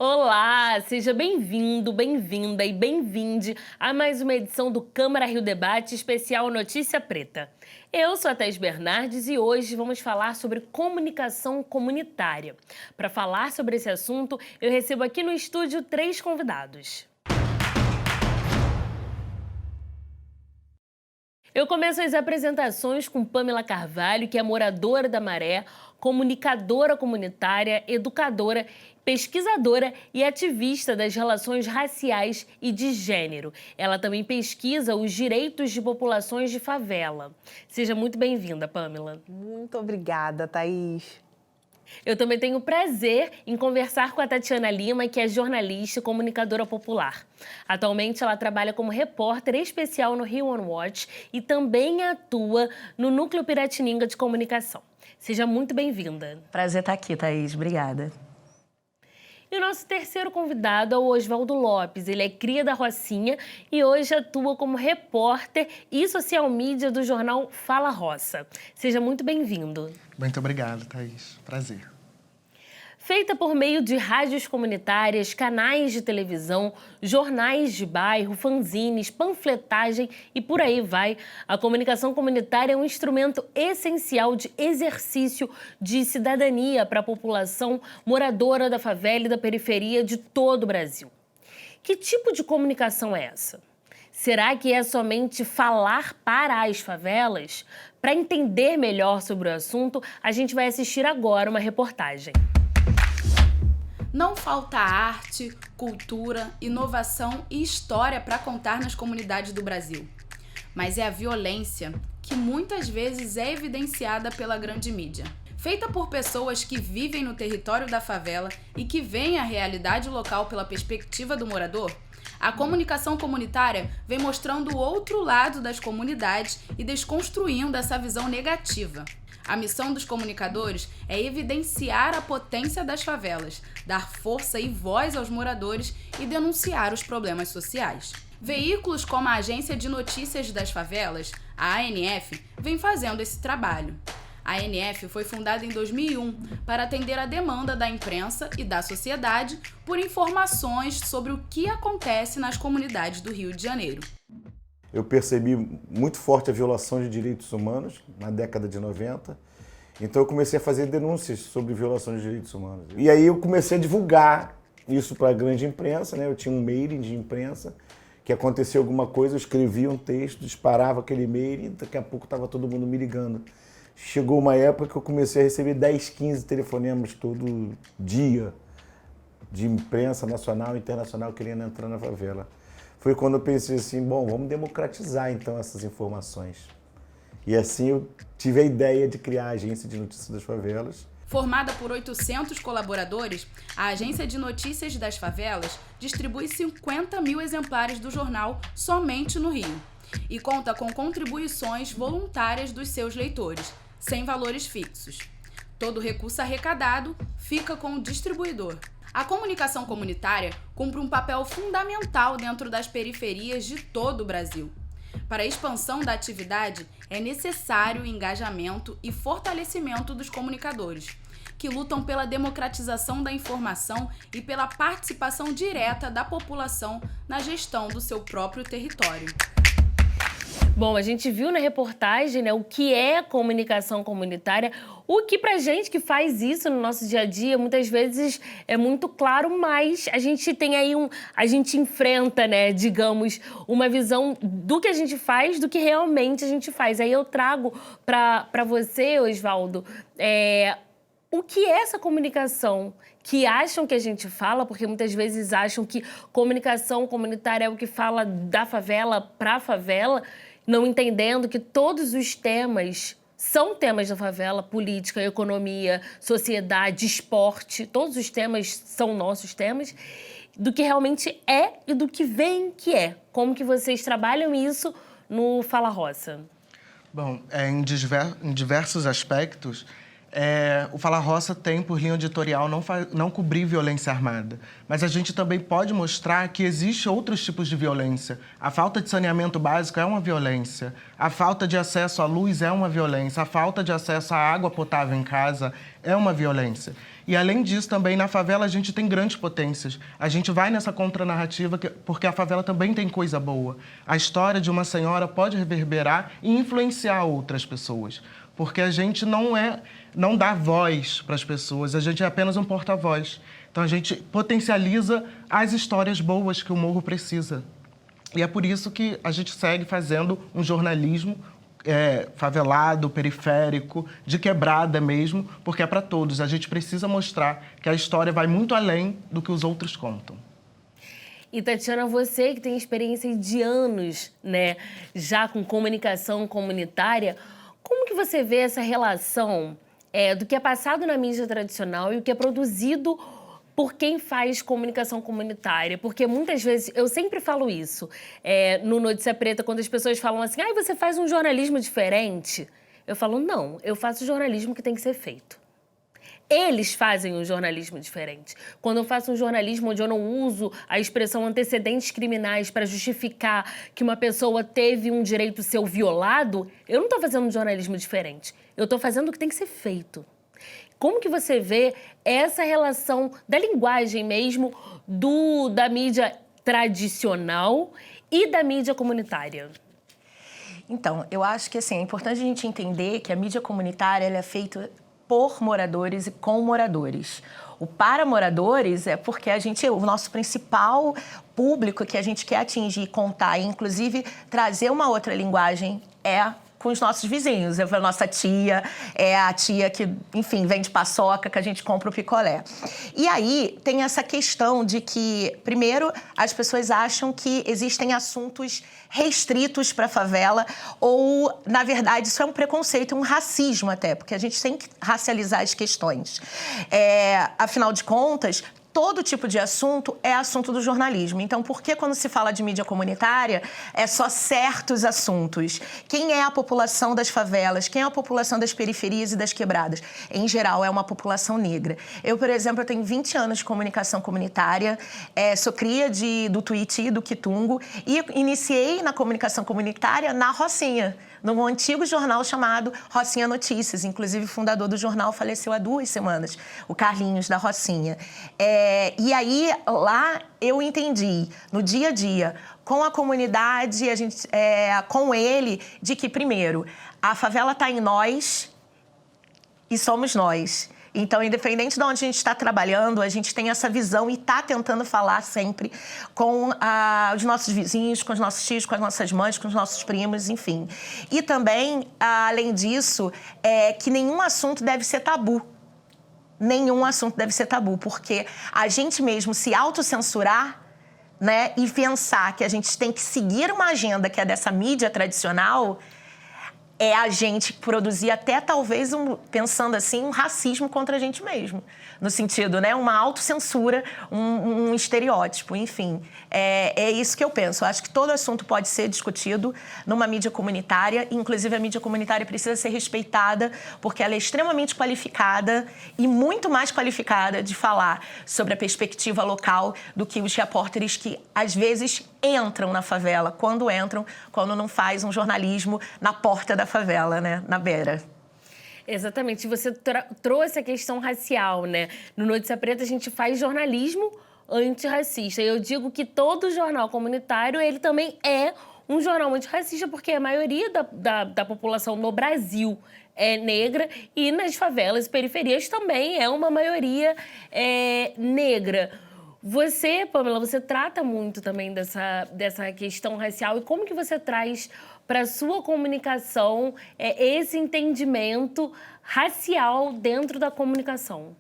Olá, seja bem-vindo, bem-vinda e bem-vinde a mais uma edição do Câmara Rio Debate especial Notícia Preta. Eu sou a Thaís Bernardes e hoje vamos falar sobre comunicação comunitária. Para falar sobre esse assunto, eu recebo aqui no estúdio 3 convidados. Eu começo as apresentações com Pamela Carvalho, que é moradora da Maré, comunicadora comunitária, educadora, pesquisadora e ativista das relações raciais e de gênero. Ela também pesquisa os direitos de populações de favela. Seja muito bem-vinda, Pamela. Muito obrigada, Thaís. Eu também tenho o prazer em conversar com a Tatiana Lima, que é jornalista e comunicadora popular. Atualmente, ela trabalha como repórter especial no Rio One Watch e também atua no Núcleo Piratininga de Comunicação. Seja muito bem-vinda. Prazer estar aqui, Thaís. Obrigada. E o nosso terceiro convidado é o Oswaldo Lopes. Ele é cria da Rocinha e hoje atua como repórter e social media do jornal Fala Roça. Seja muito bem-vindo. Muito obrigado, Thaís. Prazer. Feita por meio de rádios comunitárias, canais de televisão, jornais de bairro, fanzines, panfletagem e por aí vai, a comunicação comunitária é um instrumento essencial de exercício de cidadania para a população moradora da favela e da periferia de todo o Brasil. Que tipo de comunicação é essa? Será que é somente falar para as favelas? Para entender melhor sobre o assunto, a gente vai assistir agora uma reportagem. Não falta arte, cultura, inovação e história para contar nas comunidades do Brasil. Mas é a violência que muitas vezes é evidenciada pela grande mídia. Feita por pessoas que vivem no território da favela e que veem a realidade local pela perspectiva do morador, a comunicação comunitária vem mostrando o outro lado das comunidades e desconstruindo essa visão negativa. A missão dos comunicadores é evidenciar a potência das favelas, dar força e voz aos moradores e denunciar os problemas sociais. Veículos como a Agência de Notícias das Favelas, a ANF, vem fazendo esse trabalho. A ANF foi fundada em 2001 para atender a demanda da imprensa e da sociedade por informações sobre o que acontece nas comunidades do Rio de Janeiro. Eu percebi muito forte a violação de direitos humanos na década de 90, então eu comecei a fazer denúncias sobre violação de direitos humanos. E aí eu comecei a divulgar isso para a grande imprensa, né? Eu tinha um mailing de imprensa, que acontecia alguma coisa, eu escrevia um texto, disparava aquele e-mail e daqui a pouco estava todo mundo me ligando. Chegou uma época que eu comecei a receber 10, 15 telefonemas todo dia de imprensa nacional e internacional querendo entrar na favela. Foi quando eu pensei assim, bom, vamos democratizar então essas informações. E assim eu tive a ideia de criar a Agência de Notícias das Favelas. Formada por 800 colaboradores, a Agência de Notícias das Favelas distribui 50 mil exemplares do jornal somente no Rio e conta com contribuições voluntárias dos seus leitores, sem valores fixos. Todo recurso arrecadado fica com o distribuidor. A comunicação comunitária cumpre um papel fundamental dentro das periferias de todo o Brasil. Para a expansão da atividade, é necessário o engajamento e fortalecimento dos comunicadores, que lutam pela democratização da informação e pela participação direta da população na gestão do seu próprio território. Bom, a gente viu na reportagem, né, o que é comunicação comunitária, o que pra gente que faz isso no nosso dia a dia, muitas vezes é muito claro, mas a gente tem aí a gente enfrenta, né, digamos, uma visão do que a gente faz, do que realmente a gente faz. Aí eu trago pra você, Oswaldo, o que é essa comunicação que acham que a gente fala, porque muitas vezes acham que comunicação comunitária é o que fala da favela pra favela, não entendendo que todos os temas são temas da favela: política, economia, sociedade, esporte, todos os temas são nossos temas, do que realmente é e do que vem que é. Como que vocês trabalham isso no Fala Roça? Bom, em diversos aspectos, O Fala Roça tem, por linha editorial, não cobrir violência armada. Mas a gente também pode mostrar que existem outros tipos de violência. A falta de saneamento básico é uma violência. A falta de acesso à luz é uma violência. A falta de acesso à água potável em casa é uma violência. E, além disso, também, na favela, a gente tem grandes potências. A gente vai nessa contranarrativa porque a favela também tem coisa boa. A história de uma senhora pode reverberar e influenciar outras pessoas. Porque a gente não dá voz para as pessoas, a gente é apenas um porta-voz. Então, a gente potencializa as histórias boas que o morro precisa. E é por isso que a gente segue fazendo um jornalismo favelado, periférico, de quebrada mesmo, porque é para todos. A gente precisa mostrar que a história vai muito além do que os outros contam. E, Tatiana, você que tem experiência de anos, né, já com comunicação comunitária, como que você vê essa relação do que é passado na mídia tradicional e o que é produzido por quem faz comunicação comunitária? Porque muitas vezes, eu sempre falo isso, no Notícia Preta, quando as pessoas falam assim, você faz um jornalismo diferente. Eu falo, não, eu faço o jornalismo que tem que ser feito. Eles fazem um jornalismo diferente. Quando eu faço um jornalismo onde eu não uso a expressão antecedentes criminais para justificar que uma pessoa teve um direito seu violado, eu não estou fazendo um jornalismo diferente. Eu estou fazendo o que tem que ser feito. Como que você vê essa relação da linguagem mesmo da mídia tradicional e da mídia comunitária? Então, eu acho que assim, é importante a gente entender que a mídia comunitária ela é feita por moradores e com moradores. O para moradores é porque o nosso principal público que a gente quer atingir, contar e, inclusive, trazer uma outra linguagem com os nossos vizinhos. A nossa tia é a tia que, enfim, vende paçoca, que a gente compra o picolé. E aí tem essa questão de que, primeiro, as pessoas acham que existem assuntos restritos para a favela ou, na verdade, isso é um preconceito, um racismo até, porque a gente tem que racializar as questões. Afinal de contas, todo tipo de assunto é assunto do jornalismo. Então, por que quando se fala de mídia comunitária é só certos assuntos? Quem é a população das favelas? Quem é a população das periferias e das quebradas? Em geral, é uma população negra. Eu, por exemplo, tenho 20 anos de comunicação comunitária, sou cria do Tuiuti e do Quitungo e iniciei na comunicação comunitária na Rocinha, num antigo jornal chamado Rocinha Notícias. Inclusive, o fundador do jornal faleceu há 2 semanas, o Carlinhos, da Rocinha. E aí, lá, eu entendi, no dia a dia, com a comunidade, com ele, de que, primeiro, a favela está em nós e somos nós. Então, independente de onde a gente está trabalhando, a gente tem essa visão e está tentando falar sempre com os nossos vizinhos, com os nossos tios, com as nossas mães, com os nossos primos, enfim. E também, além disso, que nenhum assunto deve ser tabu. Nenhum assunto deve ser tabu, porque a gente mesmo se autocensurar, né, e pensar que a gente tem que seguir uma agenda que é dessa mídia tradicional, é a gente produzir até talvez, pensando assim, um racismo contra a gente mesmo. No sentido, né, uma autocensura, um estereótipo, enfim. É isso que eu penso. Eu acho que todo assunto pode ser discutido numa mídia comunitária, inclusive a mídia comunitária precisa ser respeitada, porque ela é extremamente qualificada e muito mais qualificada de falar sobre a perspectiva local do que os repórteres que, às vezes, entram na favela, quando não faz um jornalismo na porta da favela, né, na beira. Exatamente. Você trouxe a questão racial, né? No Notícia Preta, a gente faz jornalismo antirracista. E eu digo que todo jornal comunitário, ele também é um jornal antirracista, porque a maioria da população no Brasil é negra e nas favelas e periferias também é uma maioria negra. Você, Pamela, você trata muito também dessa questão racial. E como que você traz para a sua comunicação esse entendimento racial dentro da comunicação?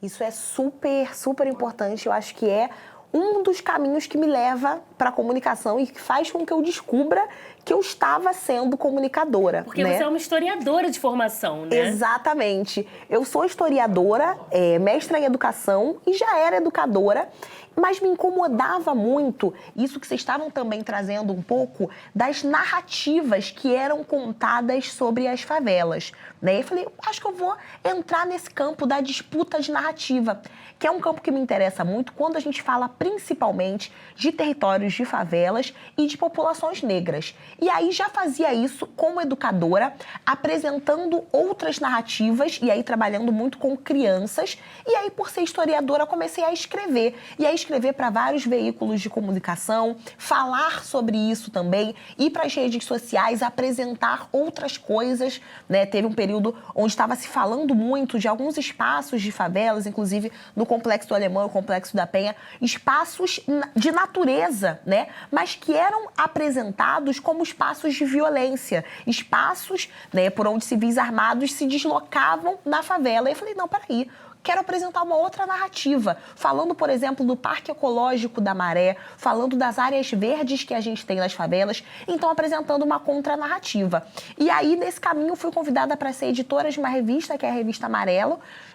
Isso é super, super importante. Eu acho que é um dos caminhos que me leva para a comunicação e que faz com que eu descubra que eu estava sendo comunicadora. Porque né? você é uma historiadora de formação, né? Exatamente. Eu sou historiadora, mestra em educação e já era educadora, mas me incomodava muito isso que vocês estavam também trazendo um pouco das narrativas que eram contadas sobre as favelas. Né? Eu falei, acho que eu vou entrar nesse campo da disputa de narrativa, que é um campo que me interessa muito quando a gente fala principalmente de territórios de favelas e de populações negras. E aí já fazia isso como educadora, apresentando outras narrativas e aí trabalhando muito com crianças. E aí, por ser historiadora, comecei a escrever. E aí escrever para vários veículos de comunicação, falar sobre isso também, ir para as redes sociais, apresentar outras coisas. Né? Teve um período onde estava se falando muito de alguns espaços de favelas, inclusive no Complexo do Alemão, o Complexo da Penha, espaços de natureza, né? Mas que eram apresentados como espaços de violência, espaços, né, por onde civis armados se deslocavam na favela. E eu falei, não, peraí, quero apresentar uma outra narrativa, falando, por exemplo, do Parque Ecológico da Maré, falando das áreas verdes que a gente tem nas favelas, então apresentando uma contranarrativa. E aí, nesse caminho, fui convidada para ser editora de uma revista, que é a revista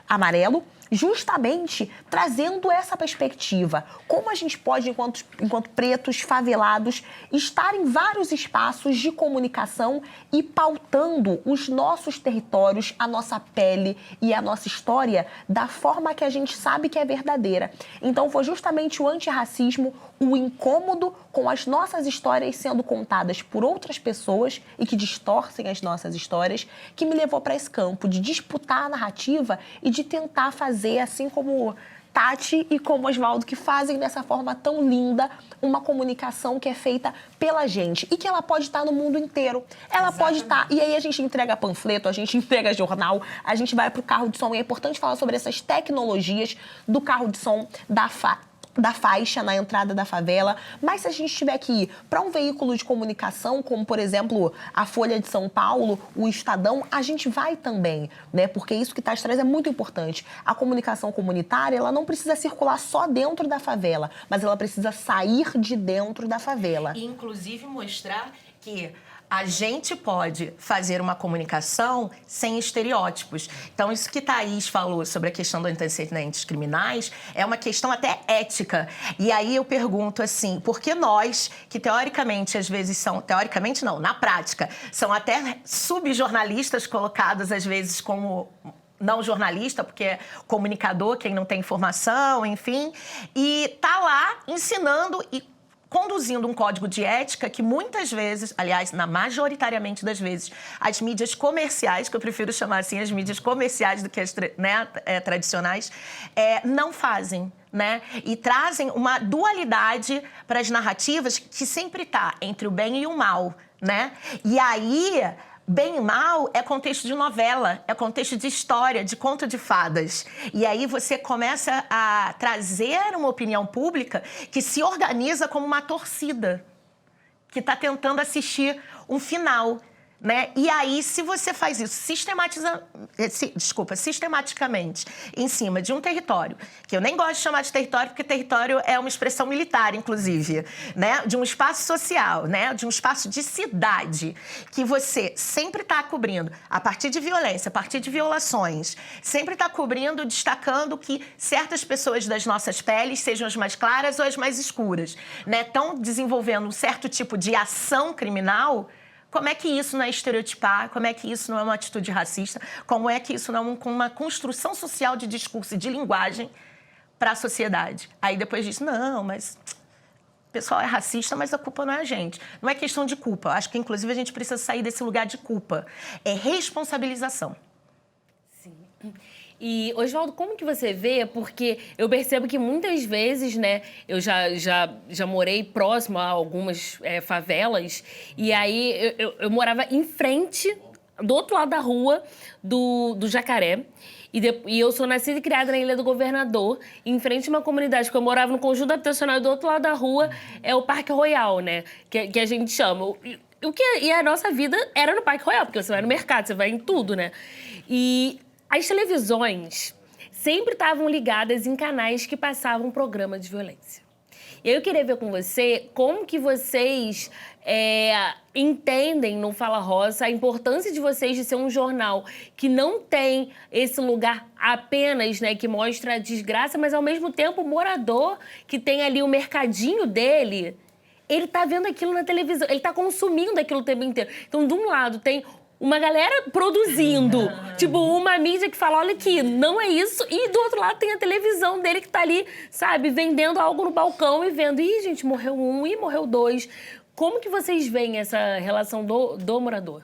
Amarelo, justamente trazendo essa perspectiva. Como a gente pode, enquanto pretos favelados, estar em vários espaços de comunicação e pautando os nossos territórios, a nossa pele e a nossa história da forma que a gente sabe que é verdadeira. Então foi justamente o antirracismo, o incômodo com as nossas histórias sendo contadas por outras pessoas e que distorcem as nossas histórias, que me levou para esse campo de disputar a narrativa e de tentar fazer, assim como Tati e como Oswaldo, que fazem dessa forma tão linda uma comunicação que é feita pela gente e que ela pode estar no mundo inteiro. Ela pode estar... E aí a gente entrega panfleto, a gente entrega jornal, a gente vai para o carro de som. E é importante falar sobre essas tecnologias do carro de som, da faixa na entrada da favela, mas se a gente tiver que ir para um veículo de comunicação, como, por exemplo, a Folha de São Paulo, o Estadão, a gente vai também, né? Porque isso que Tati traz é muito importante. A comunicação comunitária, ela não precisa circular só dentro da favela, mas ela precisa sair de dentro da favela. E, inclusive, mostrar que a gente pode fazer uma comunicação sem estereótipos. Então, isso que Thaís falou sobre a questão dos antecedentes criminais é uma questão até ética. E aí eu pergunto assim, por que nós, que teoricamente às vezes são... Teoricamente não, na prática, são até subjornalistas colocados às vezes como... não jornalista, porque é comunicador, quem não tem informação, enfim, e tá lá ensinando e conduzindo um código de ética que muitas vezes, aliás, majoritariamente das vezes, as mídias comerciais, que eu prefiro chamar assim, as mídias comerciais do que as tradicionais, não fazem. Né? E trazem uma dualidade para as narrativas que sempre está entre o bem e o mal. Né? E aí... Bem e mal é contexto de novela, é contexto de história, de conto de fadas. E aí você começa a trazer uma opinião pública que se organiza como uma torcida, que está tentando assistir um final. Né? E aí, se você faz isso sistematicamente em cima de um território, que eu nem gosto de chamar de território, porque território é uma expressão militar, inclusive, né? De um espaço social, né? De um espaço de cidade, que você sempre está cobrindo, a partir de violência, a partir de violações, sempre está cobrindo, destacando que certas pessoas das nossas peles, sejam as mais claras ou as mais escuras, né? Estão desenvolvendo um certo tipo de ação criminal. Como é que isso não é estereotipar? Como é que isso não é uma atitude racista? Como é que isso não é uma construção social de discurso e de linguagem para a sociedade? Aí depois diz, não, mas o pessoal é racista, mas a culpa não é a gente. Não é questão de culpa. Acho que, inclusive, a gente precisa sair desse lugar de culpa. É responsabilização. Sim. E, Oswaldo, como que você vê? Porque eu percebo que muitas vezes, né, eu já morei próximo a algumas favelas, e aí eu morava em frente, do outro lado da rua, do Jacaré, e eu sou nascida e criada na Ilha do Governador, em frente a uma comunidade, porque eu morava no conjunto habitacional, e do outro lado da rua é o Parque Royal, né, que a gente chama. E a nossa vida era no Parque Royal, porque você vai no mercado, você vai em tudo, né? E as televisões sempre estavam ligadas em canais que passavam programa de violência. E aí eu queria ver com você como que vocês entendem no Fala Roça a importância de vocês de ser um jornal que não tem esse lugar apenas, né, que mostra a desgraça, mas ao mesmo tempo o morador que tem ali o mercadinho dele, ele tá vendo aquilo na televisão, ele tá consumindo aquilo o tempo inteiro. Então, de um lado, tem uma galera produzindo, tipo, uma mídia que fala, olha aqui, não é isso. E do outro lado tem a televisão dele que tá ali, sabe, vendendo algo no balcão e vendo, ih, gente, morreu um, ih, morreu dois. Como que vocês veem essa relação do morador?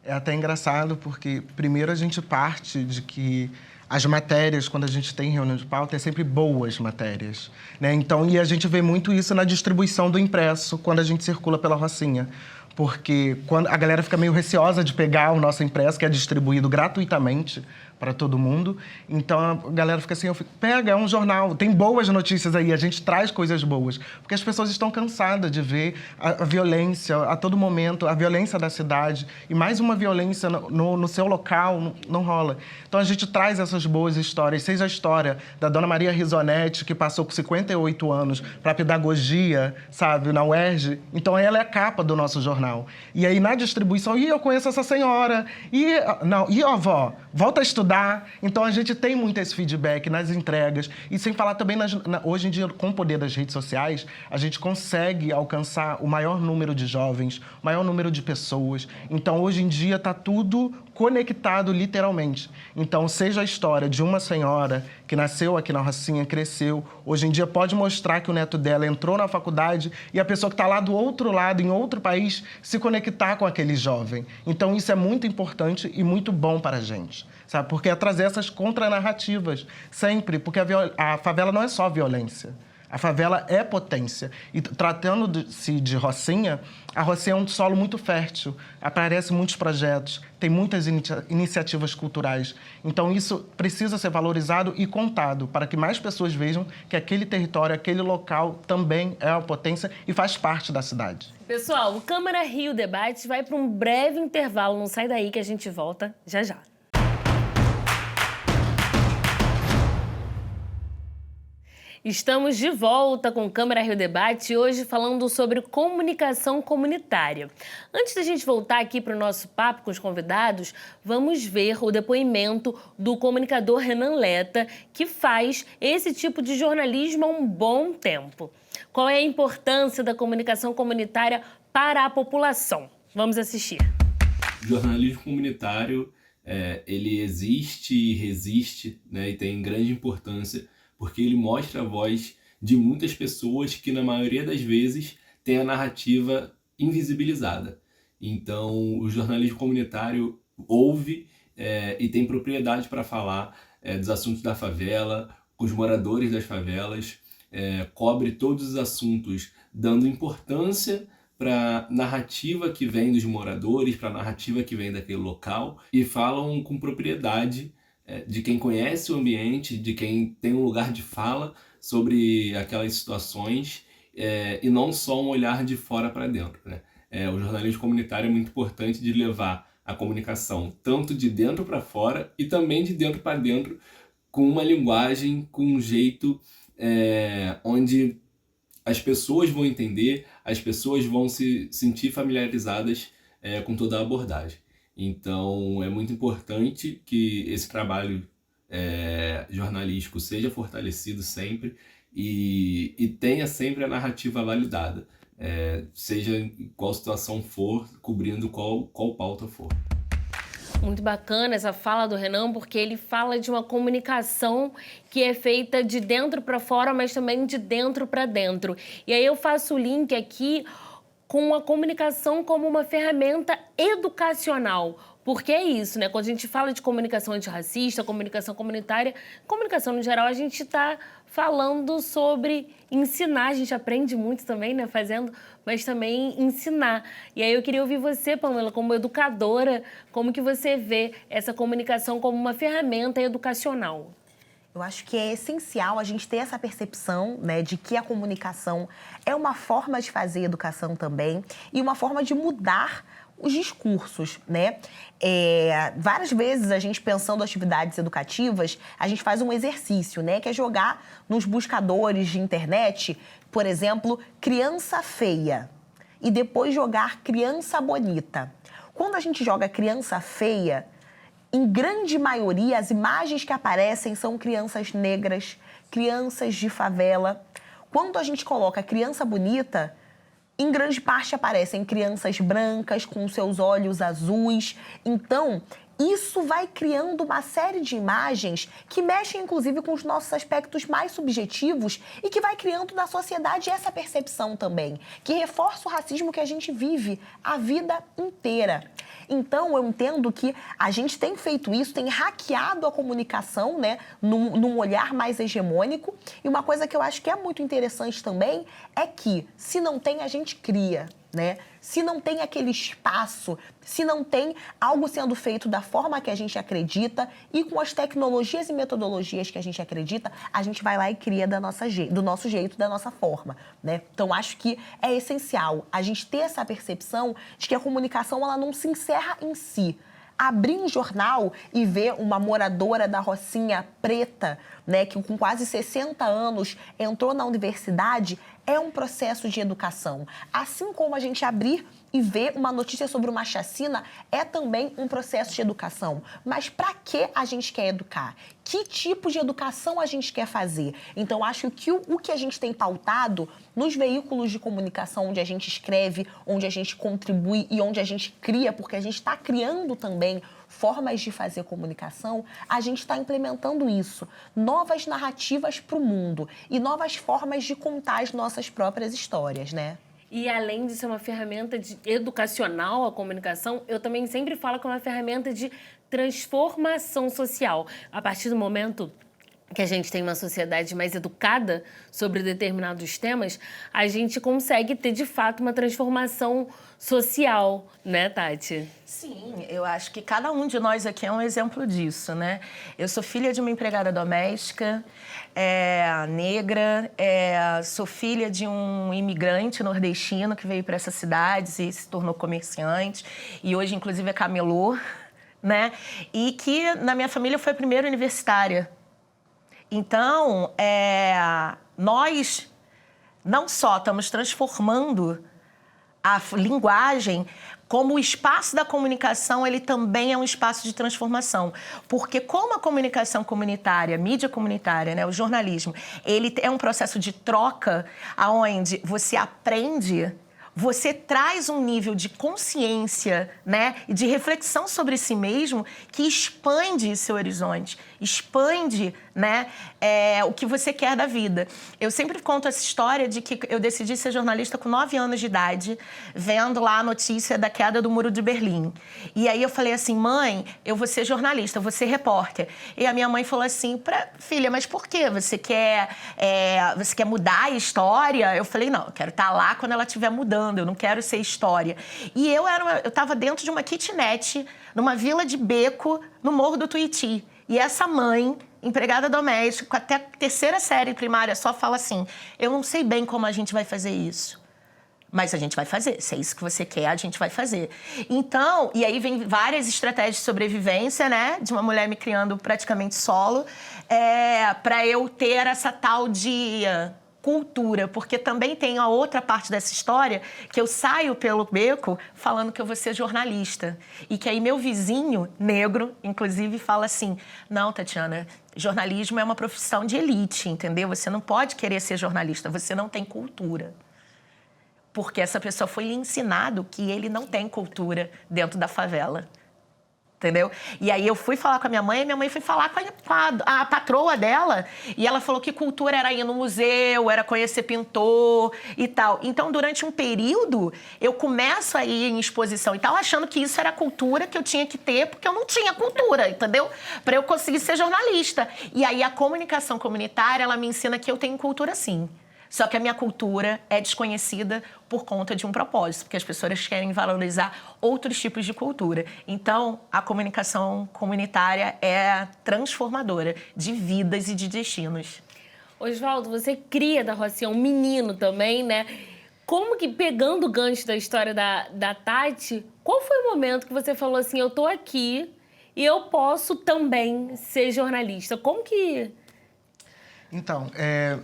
É até engraçado, porque primeiro a gente parte de que as matérias, quando a gente tem reunião de pauta, é sempre boas matérias, né? Então, e a gente vê muito isso na distribuição do impresso, quando a gente circula pela Rocinha. Porque quando a galera fica meio receosa de pegar o nosso impresso, que é distribuído gratuitamente para todo mundo. Então, a galera fica assim, pega, é um jornal, tem boas notícias aí, a gente traz coisas boas. Porque as pessoas estão cansadas de ver a violência a todo momento, a violência da cidade. E mais uma violência no seu local, não rola. Então, a gente traz essas boas histórias, seja a história da Dona Maria Risonetti, que passou com 58 anos para pedagogia, sabe, na UERJ. Então, ela é a capa do nosso jornal. E aí, na distribuição, eu conheço essa senhora. E ó, avó, volta a estudar. Então, a gente tem muito esse feedback nas entregas. E sem falar também, hoje em dia, com o poder das redes sociais, a gente consegue alcançar o maior número de jovens, o maior número de pessoas. Então, hoje em dia, está tudo conectado, literalmente. Então, seja a história de uma senhora que nasceu aqui na Rocinha, cresceu, hoje em dia pode mostrar que o neto dela entrou na faculdade e a pessoa que está lá do outro lado, em outro país, se conectar com aquele jovem. Então, isso é muito importante e muito bom para a gente, sabe? Porque é trazer essas contranarrativas, sempre, porque a favela não é só violência. A favela é potência. E tratando-se de Rocinha, a Rocinha é um solo muito fértil, aparecem muitos projetos, tem muitas iniciativas culturais. Então, isso precisa ser valorizado e contado, para que mais pessoas vejam que aquele território, aquele local também é uma potência e faz parte da cidade. Pessoal, o Câmara Rio Debate vai para um breve intervalo. Não sai daí que a gente volta já já. Estamos de volta com o Câmara Rio Debate, hoje falando sobre comunicação comunitária. Antes da gente voltar aqui para o nosso papo com os convidados, vamos ver o depoimento do comunicador Renan Leta, que faz esse tipo de jornalismo há um bom tempo. Qual é a importância da comunicação comunitária para a população? Vamos assistir. O jornalismo comunitário, ele existe e resiste, né, e tem grande importância, porque ele mostra a voz de muitas pessoas que, na maioria das vezes, têm a narrativa invisibilizada. Então, o jornalismo comunitário ouve e tem propriedade para falar dos assuntos da favela, com os moradores das favelas, cobre todos os assuntos, dando importância para a narrativa que vem dos moradores, para a narrativa que vem daquele local, e falam com propriedade de quem conhece o ambiente, de quem tem um lugar de fala sobre aquelas situações, e não só um olhar de fora para dentro, né? O jornalismo comunitário é muito importante de levar a comunicação tanto de dentro para fora e também de dentro para dentro, com uma linguagem, com um jeito onde as pessoas vão entender, as pessoas vão se sentir familiarizadas com toda a abordagem. Então, é muito importante que esse trabalho jornalístico seja fortalecido sempre e tenha sempre a narrativa validada, seja em qual situação for, cobrindo qual pauta for. Muito bacana essa fala do Renan, porque ele fala de uma comunicação que é feita de dentro para fora, mas também de dentro para dentro. E aí eu faço o link aqui com a comunicação como uma ferramenta educacional. Porque é isso, né? Quando a gente fala de comunicação antirracista, comunicação comunitária, comunicação no geral, a gente está falando sobre ensinar. A gente aprende muito também, né? Fazendo, mas também ensinar. E aí eu queria ouvir você, Pamela, como educadora, como que você vê essa comunicação como uma ferramenta educacional? Eu acho que é essencial a gente ter essa percepção, né, de que a comunicação é uma forma de fazer educação também e uma forma de mudar os discursos, né? Várias vezes a gente pensando atividades educativas, a gente faz um exercício, né? Que é jogar nos buscadores de internet, por exemplo, criança feia e depois jogar criança bonita. Quando a gente joga criança feia, em grande maioria as imagens que aparecem são crianças negras, crianças de favela. Quando a gente coloca criança bonita, em grande parte aparecem crianças brancas com seus olhos azuis. Então, isso vai criando uma série de imagens que mexem, inclusive, com os nossos aspectos mais subjetivos e que vai criando na sociedade essa percepção também, que reforça o racismo que a gente vive a vida inteira. Então, eu entendo que a gente tem feito isso, tem hackeado a comunicação, né, num olhar mais hegemônico. E uma coisa que eu acho que é muito interessante também é que, se não tem, a gente cria, né? Se não tem aquele espaço, se não tem algo sendo feito da forma que a gente acredita e com as tecnologias e metodologias que a gente acredita, a gente vai lá e cria do nosso jeito, da nossa forma, né? Então, acho que é essencial a gente ter essa percepção de que a comunicação ela não se encerra em si. Abrir um jornal e ver uma moradora da Rocinha preta, né, que com quase 60 anos entrou na universidade, é um processo de educação. Assim como a gente abrir e ver uma notícia sobre uma chacina é também um processo de educação. Mas para que a gente quer educar? Que tipo de educação a gente quer fazer? Então, acho que o que a gente tem pautado nos veículos de comunicação onde a gente escreve, onde a gente contribui e onde a gente cria, porque a gente está criando também formas de fazer comunicação, a gente está implementando isso. Novas narrativas para o mundo e novas formas de contar as nossas próprias histórias, né? E além de ser uma ferramenta educacional, a comunicação, eu também sempre falo que é uma ferramenta de transformação social. A partir do momento que a gente tem uma sociedade mais educada sobre determinados temas, a gente consegue ter, de fato, uma transformação social, né, Tati? Sim, eu acho que cada um de nós aqui é um exemplo disso, né? Eu sou filha de uma empregada doméstica, negra, sou filha de um imigrante nordestino que veio para essa cidade e se tornou comerciante e hoje, inclusive, é camelô, né? E que, na minha família, foi a primeira universitária. Então, nós não só estamos transformando a linguagem, como o espaço da comunicação, ele também é um espaço de transformação. Porque como a comunicação comunitária, a mídia comunitária, né, o jornalismo, ele é um processo de troca onde você aprende, você traz um nível de consciência, né, e de reflexão sobre si mesmo que expande seu horizonte, expande, né, o que você quer da vida. Eu sempre conto essa história de que eu decidi ser jornalista com 9 anos de idade, vendo lá a notícia da queda do Muro de Berlim. E aí eu falei assim, mãe, eu vou ser jornalista, eu vou ser repórter. E a minha mãe falou assim, filha, mas por quê? Você quer mudar a história? Eu falei, não, eu quero estar lá quando ela estiver mudando, eu não quero ser história. E eu estava dentro de uma kitnet, numa vila de beco, no Morro do Tuiuti. E essa mãe, empregada doméstica, até a 3ª série primária, só fala assim, eu não sei bem como a gente vai fazer isso, mas a gente vai fazer. Se é isso que você quer, a gente vai fazer. Então, e aí vem várias estratégias de sobrevivência, né? De uma mulher me criando praticamente solo, para eu ter essa tal de cultura, porque também tem a outra parte dessa história que eu saio pelo beco falando que eu vou ser jornalista. E que aí meu vizinho, negro, inclusive, fala assim, não, Tatiana, jornalismo é uma profissão de elite, entendeu? Você não pode querer ser jornalista, você não tem cultura. Porque essa pessoa foi lhe ensinado que ele não tem cultura dentro da favela. Entendeu? E aí eu fui falar com a minha mãe, e minha mãe foi falar com a patroa dela, e ela falou que cultura era ir no museu, era conhecer pintor e tal. Então, durante um período, eu começo a ir em exposição e tal, achando que isso era a cultura que eu tinha que ter, porque eu não tinha cultura, entendeu? Para eu conseguir ser jornalista. E aí a comunicação comunitária, ela me ensina que eu tenho cultura sim. Só que a minha cultura é desconhecida por conta de um propósito, porque as pessoas querem valorizar outros tipos de cultura. Então, a comunicação comunitária é transformadora de vidas e de destinos. Oswaldo, você cria da Rocinha um menino também, né? Como que, pegando o gancho da história da Tati, Qual foi o momento que você falou assim, eu tô aqui e eu posso também ser jornalista? Como que... Então,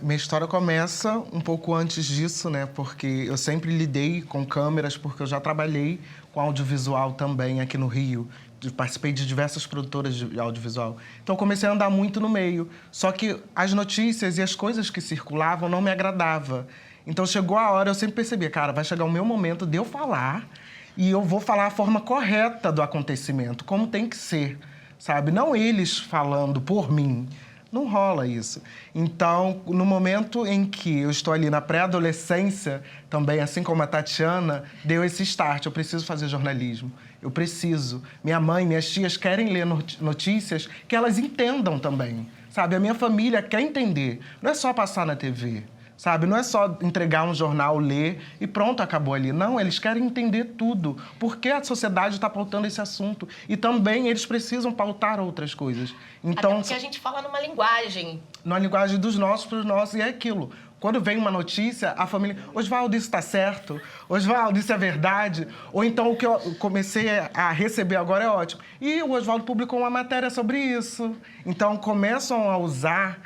minha história começa um pouco antes disso, né? Porque eu sempre lidei com câmeras, porque eu já trabalhei com audiovisual também aqui no Rio. Participei de diversas produtoras de audiovisual. Então, eu comecei a andar muito no meio. Só que as notícias e as coisas que circulavam não me agradavam. Então, chegou a hora, eu sempre percebi, cara, vai chegar o meu momento de eu falar e eu vou falar a forma correta do acontecimento, como tem que ser, sabe? Não eles falando por mim. Não rola isso. Então, no momento em que eu estou ali na pré-adolescência, também, assim como a Tatiana, deu esse start. Eu preciso fazer jornalismo. Eu preciso. Minha mãe, minhas tias querem ler notícias que elas entendam também. Sabe? A minha família quer entender. Não é só passar na TV. Sabe? Não é só entregar um jornal, ler e pronto, acabou ali. Não, eles querem entender tudo. Por que a sociedade está pautando esse assunto? E também eles precisam pautar outras coisas. Então, até porque a gente fala numa linguagem. Na linguagem dos nossos para os nossos, e é aquilo. Quando vem uma notícia, a família... Oswaldo, isso está certo? Oswaldo, isso é verdade? Ou então o que eu comecei a receber agora é ótimo. E o Oswaldo publicou uma matéria sobre isso. Então, começam a usar...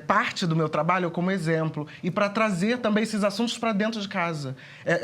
parte do meu trabalho como exemplo e para trazer também esses assuntos para dentro de casa.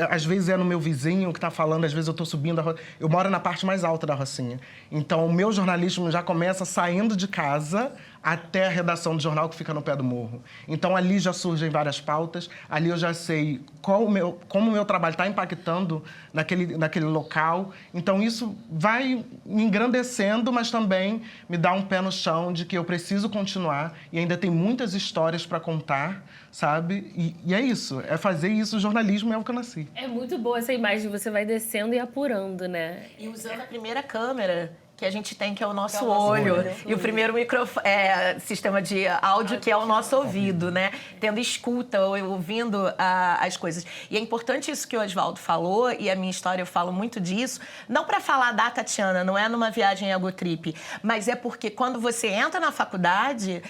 Às vezes é no meu vizinho que está falando, às vezes eu estou subindo a Rocinha. Eu moro na parte mais alta da Rocinha. Então, o meu jornalismo já começa saindo de casa até a redação do jornal que fica no pé do morro. Então, ali já surgem várias pautas, ali eu já sei como o meu trabalho está impactando naquele local. Então, isso vai me engrandecendo, mas também me dá um pé no chão de que eu preciso continuar e ainda tem muitas histórias para contar, sabe? E é isso, é fazer isso, o jornalismo é o que eu nasci. É muito boa essa imagem, você vai descendo e apurando, né? E usando a primeira câmera que a gente tem, que é o nosso olho, e o primeiro sistema de áudio, que é o nosso ouvido, né? Tendo escuta, ouvindo as coisas. E é importante isso que o Oswaldo falou, e a minha história eu falo muito disso, não para falar da Tatiana, não é numa viagem egotrip, mas é porque quando você entra na faculdade,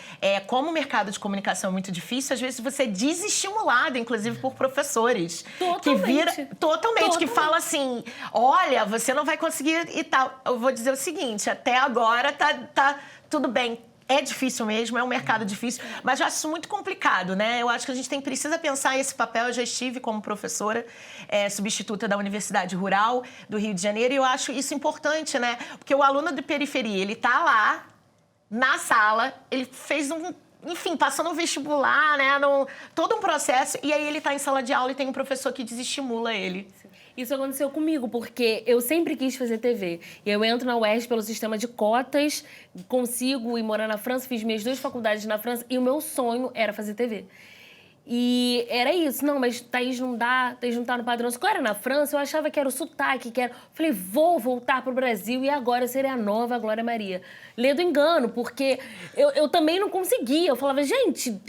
como o mercado de comunicação é muito difícil, às vezes você é desestimulado, inclusive por professores. Totalmente. Que fala assim, olha, você não vai conseguir e tal. Eu vou dizer o seguinte, até agora tá tudo bem. É difícil mesmo, é um mercado difícil, mas eu acho isso muito complicado, né? Eu acho que a gente precisa pensar esse papel. Eu já estive como professora substituta da Universidade Rural do Rio de Janeiro e eu acho isso importante, né? Porque o aluno de periferia, ele tá lá na sala, ele fez enfim, passando um vestibular, né? Todo um processo, e aí ele tá em sala de aula e tem um professor que desestimula ele. Isso aconteceu comigo, porque eu sempre quis fazer TV. E eu entro na UERJ pelo sistema de cotas, consigo ir morar na França, fiz minhas 2 faculdades na França, e o meu sonho era fazer TV. E era isso. Não, mas Thaís não dá, Thaís não tá no padrão. Quando eu era na França, eu achava que era o sotaque, que era... Falei, vou voltar pro Brasil e agora seria a nova Glória Maria. Ledo engano, porque eu também não conseguia. Eu falava, gente,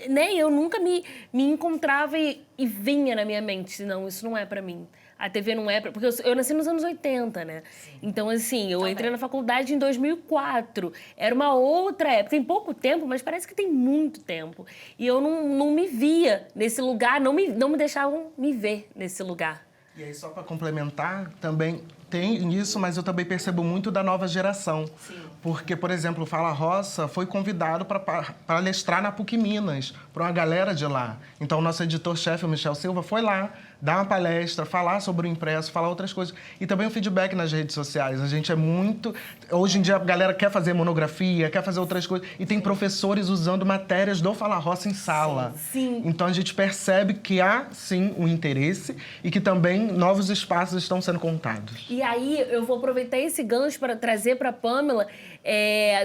né? Eu nunca me encontrava e vinha na minha mente, não, isso não é pra mim. A TV não é... Porque eu nasci nos anos 80, né? Sim. Então, assim, eu entrei na faculdade em 2004. Era uma outra época. Tem pouco tempo, mas parece que tem muito tempo. E eu não me via nesse lugar, não me deixavam me ver nesse lugar. E aí, só para complementar, também tem isso, mas eu também percebo muito da nova geração. Sim. Porque, por exemplo, o Fala Roça foi convidado para palestrar na PUC Minas, para uma galera de lá. Então, o nosso editor-chefe, o Michel Silva, foi lá dar uma palestra, falar sobre o impresso, falar outras coisas. E também o feedback nas redes sociais. A gente é muito... Hoje em dia, a galera quer fazer monografia, quer fazer outras coisas. E tem professores usando matérias do Fala Roça em sala. Sim. Então, a gente percebe que há, sim, um interesse e que também novos espaços estão sendo contados. E aí, eu vou aproveitar esse gancho para trazer para a Pamela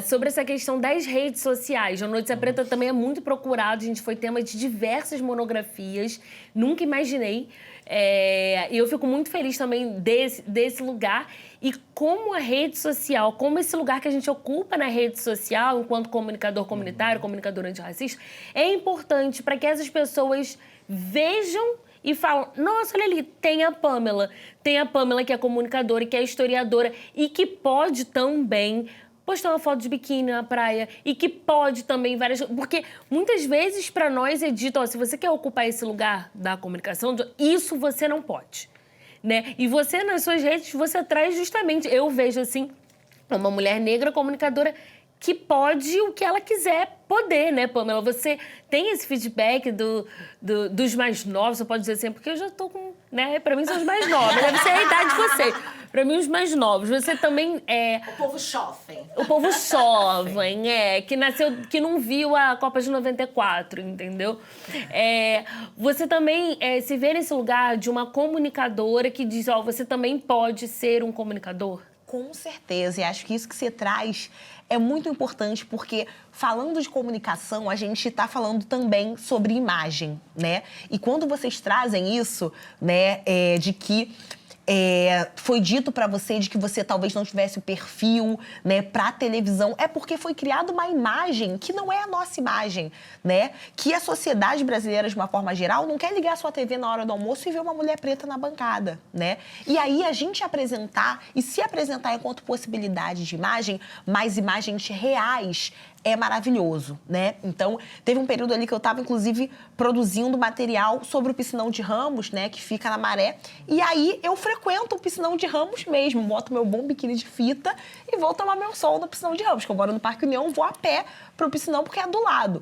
sobre essa questão das redes sociais. O Notícia Preta também é muito procurado. A gente foi tema de diversas monografias. Nunca imaginei. E eu fico muito feliz também desse lugar. E como a rede social, como esse lugar que a gente ocupa na rede social, enquanto comunicador comunitário, comunicador antirracista, é importante para que essas pessoas vejam e falam, nossa, olha ali, tem a Pamela que é comunicadora e que é historiadora e que pode também postar uma foto de biquíni na praia e que pode também várias... Porque muitas vezes para nós é dito, se você quer ocupar esse lugar da comunicação, isso você não pode. né? E você, nas suas redes, você traz justamente... Eu vejo, assim, uma mulher negra comunicadora que pode o que ela quiser poder, né, Pamela? Você tem esse feedback dos mais novos, você pode dizer assim, porque eu já tô com... né? Pra mim são os mais novos, deve ser a idade de vocês. Pra mim, os mais novos. Você também é... O povo jovem. O povo jovem, que nasceu, que não viu a Copa de 94, entendeu? Você também se vê nesse lugar de uma comunicadora que diz, você também pode ser um comunicador? Com certeza, e acho que isso que você traz é muito importante, porque falando de comunicação, a gente está falando também sobre imagem, né? E quando vocês trazem isso, né, de que foi dito para você de que você talvez não tivesse o perfil, né, para televisão, é porque foi criada uma imagem que não é a nossa imagem, né? Que a sociedade brasileira, de uma forma geral, não quer ligar a sua TV na hora do almoço e ver uma mulher preta na bancada, né? E aí a gente apresentar e se apresentar enquanto possibilidade de imagem, mas imagens reais, é maravilhoso, né? Então, teve um período ali que eu estava, inclusive, produzindo material sobre o Piscinão de Ramos, né? Que fica na Maré. E aí, eu frequento o Piscinão de Ramos mesmo. Boto meu bom biquíni de fita e vou tomar meu sol no Piscinão de Ramos. Que eu moro no Parque União, vou a pé pro Piscinão porque é do lado.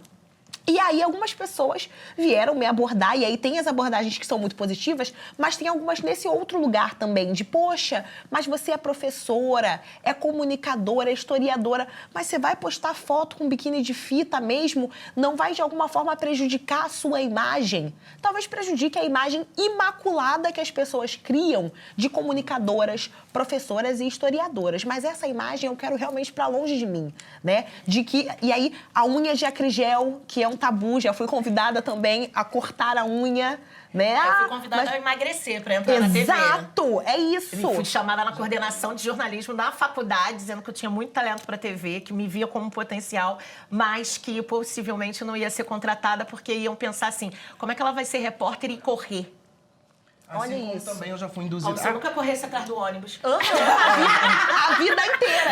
E aí, algumas pessoas vieram me abordar, e aí tem as abordagens que são muito positivas, mas tem algumas nesse outro lugar também, de, poxa, mas você é professora, é comunicadora, é historiadora, mas você vai postar foto com biquíni de fita mesmo? Não vai, de alguma forma, prejudicar a sua imagem? Talvez prejudique a imagem imaculada que as pessoas criam de comunicadoras, professoras e historiadoras. Mas essa imagem eu quero realmente para longe de mim, né? De que, e aí, a unha de acrigel, que é um tabu, já fui convidada também a cortar a unha, né? Eu fui convidada a emagrecer para entrar na TV. Exato, é isso. Eu fui chamada na coordenação de jornalismo da faculdade, dizendo que eu tinha muito talento para TV, que me via como um potencial, mas que possivelmente não ia ser contratada porque iam pensar assim, como é que ela vai ser repórter e correr? Olha Assim como isso. também eu já fui induzida. Você nunca corresse atrás do ônibus. A vida inteira.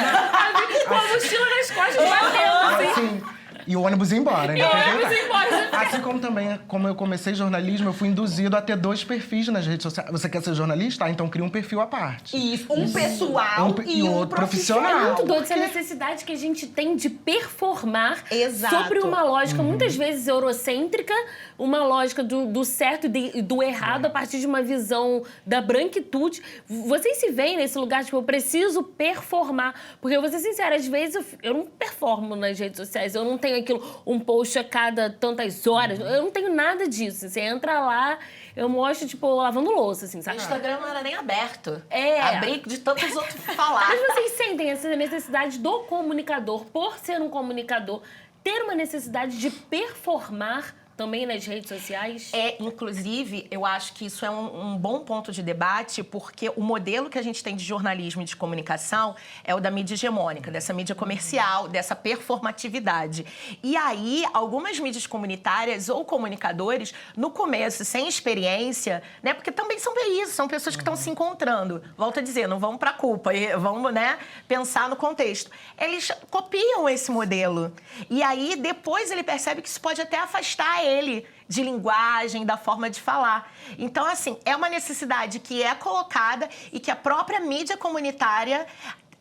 Com a mochila nas costas, batendo, assim. E o ônibus ia embora, ainda tem que ônibus ia embora. Assim como também, como eu comecei jornalismo, eu fui induzido a ter 2 perfis nas redes sociais. Você quer ser jornalista? Então cria um perfil à parte. Isso, um pessoal e um outro profissional. É muito doido essa necessidade que a gente tem de performar Exato. sobre uma lógica muitas vezes eurocêntrica, uma lógica do certo e do errado a partir de uma visão da branquitude. Vocês se veem nesse lugar, tipo, eu preciso performar. Porque eu vou ser sincera, às vezes eu não performo nas redes sociais, eu não tenho aquilo, um post a cada tantas horas, eu não tenho nada disso. Você entra lá, eu mostro, tipo, lavando louça, assim, O sabe? Instagram não era nem aberto. É. Abri de tantos outros falar. Mas vocês sentem essa necessidade do comunicador, por ser um comunicador, ter uma necessidade de performar também nas redes sociais? Inclusive, eu acho que isso é um bom ponto de debate, porque o modelo que a gente tem de jornalismo e de comunicação é o da mídia hegemônica, dessa mídia comercial, dessa performatividade. E aí, algumas mídias comunitárias ou comunicadores, no começo, sem experiência, né? Porque também são isso, são pessoas que estão se encontrando. Volto a dizer, não vamos para a culpa, vamos, né, pensar no contexto. Eles copiam esse modelo. E aí, depois ele percebe que isso pode até afastar ele de linguagem, da forma de falar. Então, assim, é uma necessidade que é colocada e que a própria mídia comunitária,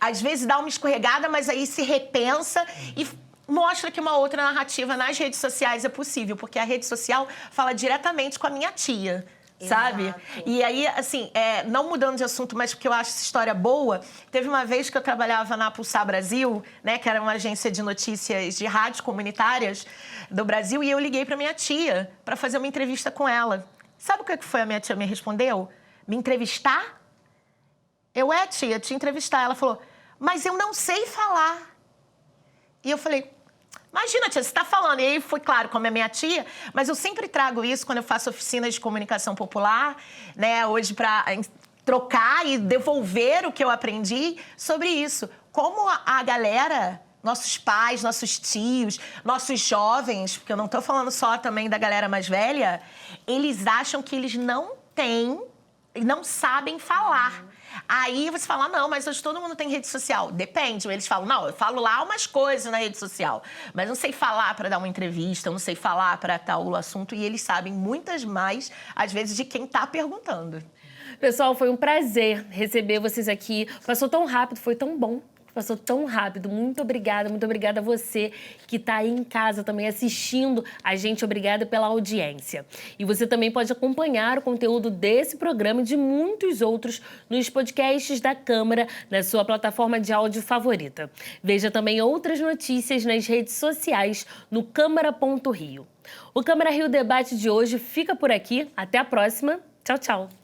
às vezes, dá uma escorregada, mas aí se repensa e mostra que uma outra narrativa nas redes sociais é possível, porque a rede social fala diretamente com a minha tia. Sabe? Exato. E aí, assim, não mudando de assunto, mas porque eu acho essa história boa, teve uma vez que eu trabalhava na Pulsar Brasil, né, que era uma agência de notícias de rádios comunitárias do Brasil, e eu liguei para minha tia para fazer uma entrevista com ela. Sabe o que foi a minha tia me respondeu? Me entrevistar? Eu, tia, te entrevistar. Ela falou, mas eu não sei falar. E eu falei, imagina, tia, você está falando. E aí foi claro, como é minha tia, mas eu sempre trago isso quando eu faço oficinas de comunicação popular, né, hoje para trocar e devolver o que eu aprendi sobre isso. Como a galera, nossos pais, nossos tios, nossos jovens, porque eu não estou falando só também da galera mais velha, eles acham que eles não têm, não sabem falar. Aí você fala, não, mas hoje todo mundo tem rede social. Depende. Eles falam, não, eu falo lá umas coisas na rede social, mas não sei falar para dar uma entrevista, não sei falar para tal assunto. E eles sabem muitas mais, às vezes, de quem está perguntando. Pessoal, foi um prazer receber vocês aqui. Passou tão rápido, foi tão bom. Passou tão rápido. Muito obrigada a você que está aí em casa também assistindo a gente. Obrigada pela audiência. E você também pode acompanhar o conteúdo desse programa e de muitos outros nos podcasts da Câmara, na sua plataforma de áudio favorita. Veja também outras notícias nas redes sociais no Câmara.rio. O Câmara Rio Debate de hoje fica por aqui. Até a próxima. Tchau, tchau.